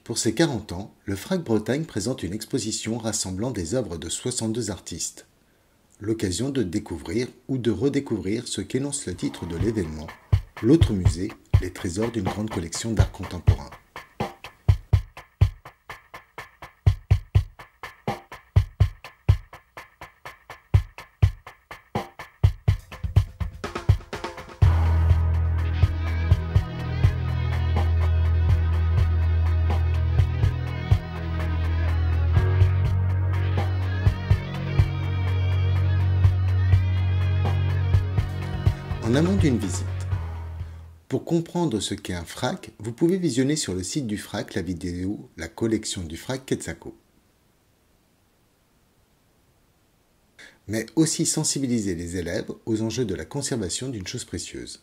Pour ses 40 ans, le FRAC Bretagne présente une exposition rassemblant des œuvres de 62 artistes. L'occasion de découvrir ou de redécouvrir ce qu'énonce le titre de l'événement, l'autre musée, les trésors d'une grande collection d'art contemporain. En amont d'une visite. Pour comprendre ce qu'est un FRAC, vous pouvez visionner sur le site du FRAC la vidéo « La collection du FRAC Quetzalco ». Mais aussi sensibiliser les élèves aux enjeux de la conservation d'une chose précieuse.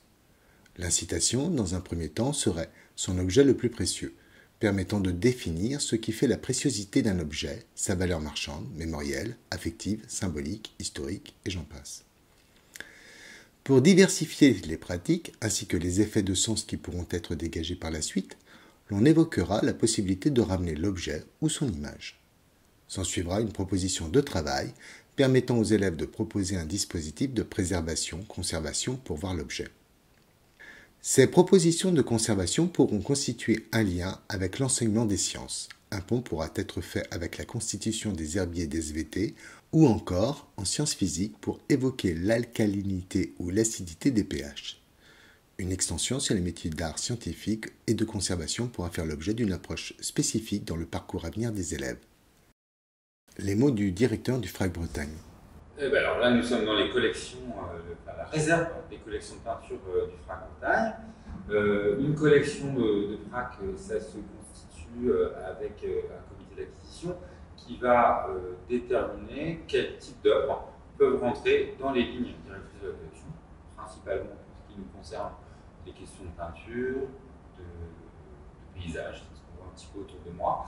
L'incitation, dans un premier temps, serait son objet le plus précieux, permettant de définir ce qui fait la préciosité d'un objet, sa valeur marchande, mémorielle, affective, symbolique, historique, et j'en passe. Pour diversifier les pratiques, ainsi que les effets de sens qui pourront être dégagés par la suite, l'on évoquera la possibilité de ramener l'objet ou son image. S'ensuivra une proposition de travail permettant aux élèves de proposer un dispositif de préservation-conservation pour voir l'objet. Ces propositions de conservation pourront constituer un lien avec l'enseignement des sciences. Un pont pourra être fait avec la constitution des herbiers des SVT ou encore en sciences physiques pour évoquer l'alcalinité ou l'acidité des pH. Une extension sur les métiers d'art scientifique et de conservation pourra faire l'objet d'une approche spécifique dans le parcours à venir des élèves. Les mots du directeur du FRAC Bretagne. Alors là, nous sommes dans les collections, la réserve des collections de peinture du FRAC Bretagne. Une collection de FRAC, ça se constitue avec un comité d'acquisition qui va déterminer quel type d'œuvres peuvent rentrer dans les lignes directrices de la collection, principalement pour ce qui nous concerne des questions de peinture, de paysage, c'est ce qu'on voit un petit peu autour de moi.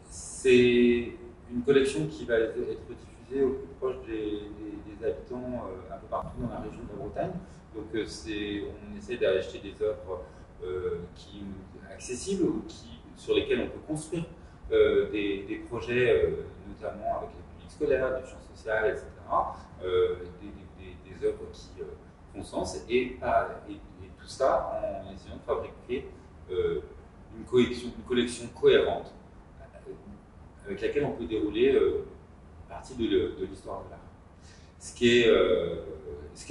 C'est une collection qui va être diffusée au plus proche des habitants un peu partout dans la région de la Bretagne. Donc on essaie d'acheter des œuvres qui sont accessibles ou sur lesquelles on peut construire des projets, notamment avec les publics scolaires, du champ social, etc. Des œuvres qui font sens et tout ça en essayant de fabriquer une collection cohérente avec laquelle on peut dérouler partie de l'histoire de l'art. Ce qui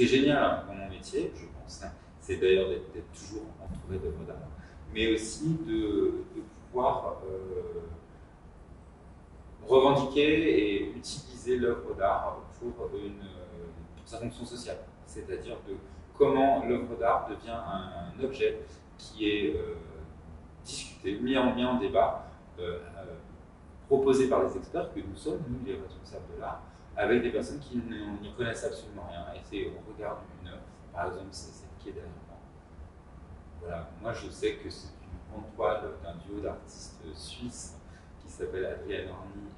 est génial dans mon métier, je pense, c'est d'ailleurs d'être toujours entouré d'œuvres d'art, mais aussi de pouvoir revendiquer et utiliser l'œuvre d'art pour sa fonction sociale. C'est-à-dire de comment l'œuvre d'art devient un objet qui est discuté, mis en débat, proposé par les experts que nous sommes, nous les responsables de l'art, avec des personnes qui n'y connaissent absolument rien. Et c'est au regard d'une œuvre, par exemple, c'est celle qui est derrière moi. Voilà, moi je sais que c'est une grande toile d'un duo d'artistes suisses qui s'appelle Adrian Horny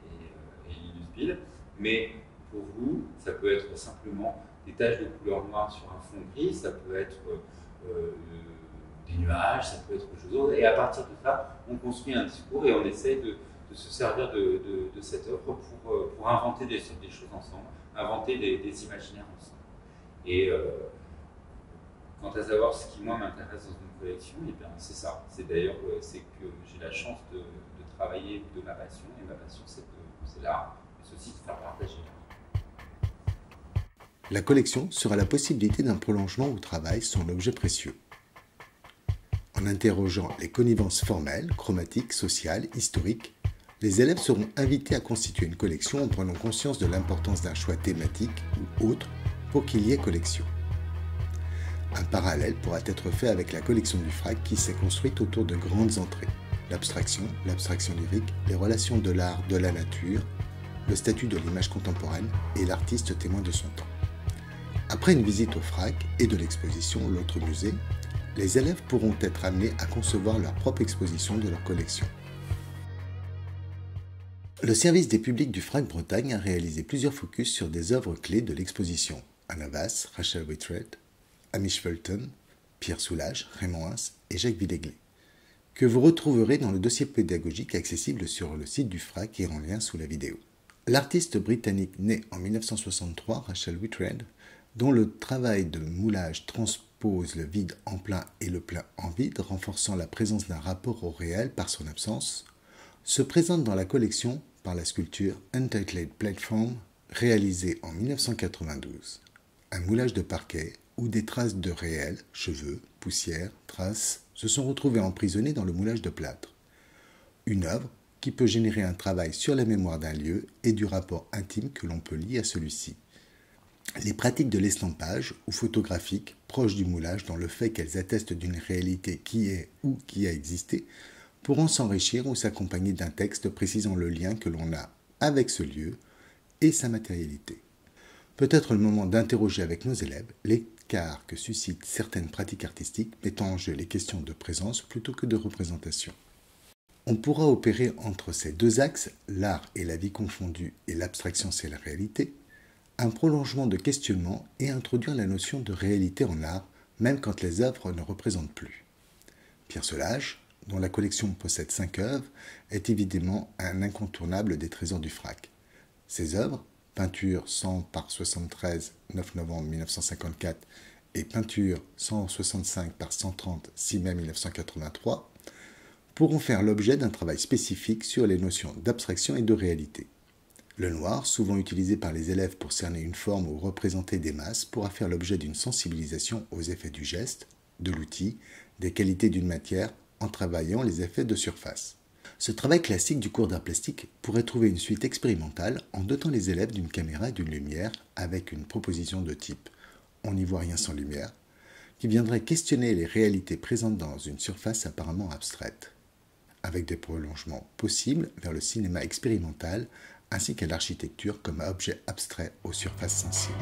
et Linus Bill, mais pour vous, ça peut être simplement des taches de couleur noire sur un fond gris, ça peut être des nuages, ça peut être autre chose. Et à partir de ça, on construit un discours et on essaie de se servir de cette œuvre pour inventer des choses ensemble, inventer des imaginaires ensemble. Et quant à savoir ce qui, moi, m'intéresse dans une collection, eh bien, c'est ça. C'est d'ailleurs c'est que j'ai la chance de travailler de ma passion, et ma passion, c'est l'art, et c'est aussi de faire partager l'art. La collection sera la possibilité d'un prolongement au travail sur l'objet précieux. En interrogeant les connivences formelles, chromatiques, sociales, historiques, les élèves seront invités à constituer une collection en prenant conscience de l'importance d'un choix thématique ou autre pour qu'il y ait collection. Un parallèle pourra être fait avec la collection du FRAC qui s'est construite autour de grandes entrées. L'abstraction lyrique, les relations de l'art, de la nature, le statut de l'image contemporaine et l'artiste témoin de son temps. Après une visite au FRAC et de l'exposition L'autre musée, les élèves pourront être amenés à concevoir leur propre exposition de leur collection. Le service des publics du FRAC Bretagne a réalisé plusieurs focus sur des œuvres clés de l'exposition. Anna Vass, Rachel Whitred, Hamish Fulton, Pierre Soulages, Raymond Hins et Jacques Villeglé. que vous retrouverez dans le dossier pédagogique accessible sur le site du FRAC et en lien sous la vidéo. L'artiste britannique née en 1963, Rachel Whitred, dont le travail de moulage transpose le vide en plein et le plein en vide, renforçant la présence d'un rapport au réel par son absence, se présente dans la collection par la sculpture Untitled Platform, réalisée en 1992. Un moulage de parquet où des traces de réel, cheveux, poussière, traces, se sont retrouvées emprisonnées dans le moulage de plâtre. Une œuvre qui peut générer un travail sur la mémoire d'un lieu et du rapport intime que l'on peut lier à celui-ci. Les pratiques de l'estampage ou photographique, proches du moulage dans le fait qu'elles attestent d'une réalité qui est ou qui a existé, pourront s'enrichir ou s'accompagner d'un texte précisant le lien que l'on a avec ce lieu et sa matérialité. Peut-être le moment d'interroger avec nos élèves l'écart que suscitent certaines pratiques artistiques mettant en jeu les questions de présence plutôt que de représentation. On pourra opérer entre ces deux axes, l'art et la vie confondus et l'abstraction c'est la réalité, un prolongement de questionnement et introduire la notion de réalité en art, même quand les œuvres ne représentent plus. Pierre Solage, dont la collection possède 5 œuvres, est évidemment un incontournable des trésors du FRAC. Ses œuvres, peinture 100 par 73, 9 novembre 1954, et peinture 165 par 130, 6 mai 1983, pourront faire l'objet d'un travail spécifique sur les notions d'abstraction et de réalité. Le noir, souvent utilisé par les élèves pour cerner une forme ou représenter des masses, pourra faire l'objet d'une sensibilisation aux effets du geste, de l'outil, des qualités d'une matière, en travaillant les effets de surface. Ce travail classique du cours d'art plastique pourrait trouver une suite expérimentale en dotant les élèves d'une caméra et d'une lumière avec une proposition de type « on n'y voit rien sans lumière » qui viendrait questionner les réalités présentes dans une surface apparemment abstraite, avec des prolongements possibles vers le cinéma expérimental ainsi qu'à l'architecture comme objet abstrait aux surfaces sensibles.